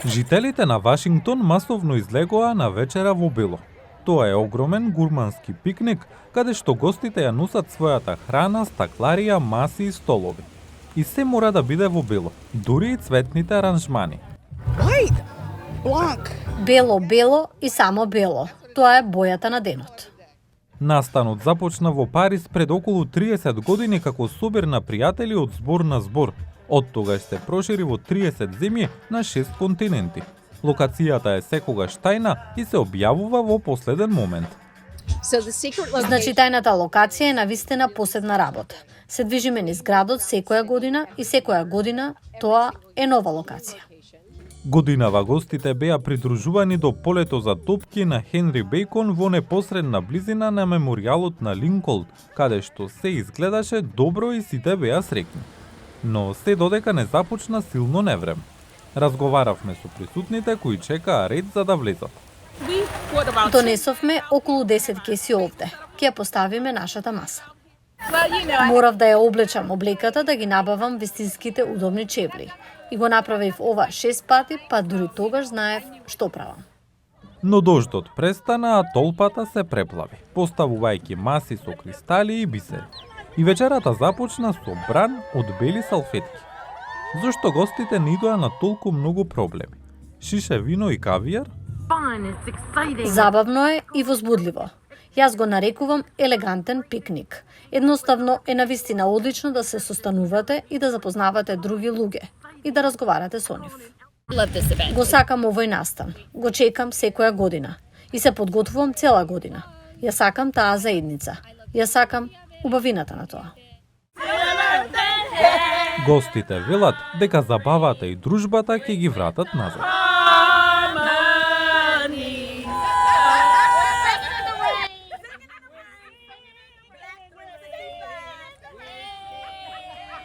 Жителите на Вашингтон масовно излегоа на вечера во бело. Тоа е огромен гурмански пикник, каде што гостите ја носат својата храна, стакларија, маси и столови. И се мора да биде во бело, дури и цветните аранжмани. White, black. Бело и само бело. Тоа е бојата на денот. Настанот започна во Париз пред околу 30 години како собир на пријатели од збор на збор. Од тогаш се прошири во 30 земји на 6 континенти. Локацијата е секогаш тајна и се објавува во последен момент. Значи тајната локација е навистина посебна работа. Се движиме низ градот секоја година и секоја година тоа е нова локација. Годинава гостите беа придружувани до полето за топки на Хенри Бејкон во непосредна близина на меморијалот на Линколн, каде што се изгледаше добро и сите беа среќни. Но се додека не започна силно неврем. Разговаравме со присутните кои чекаа ред за да влезат. Донесовме околу 10 кеси овде. Ќе ја поставиме нашата маса. Морав да ја облечам облеката да ги набавам вистинските удобни чевли. И го направив ова 6 пати, па дури тогаш знаев што правам. Но дождот престана, а толпата се преплави, поставувајќи маси со кристали и бисери. И вечерата започна со бран од бели салфетки. Зошто гостите не идоа на толку многу проблеми? Шише вино и кавијар? Забавно е и возбудливо. Јас го нарекувам елегантен пикник. Едноставно е навистина одлично да се состанувате и да запознавате други луѓе и да разговарате со нив. Го сакам овој настан. Го чекам секоја година и се подготвувам цела година. Ја сакам таа заедница. Ја сакам убавината на тоа. Гостите велат дека забавата и дружбата ќе ги вратат назад.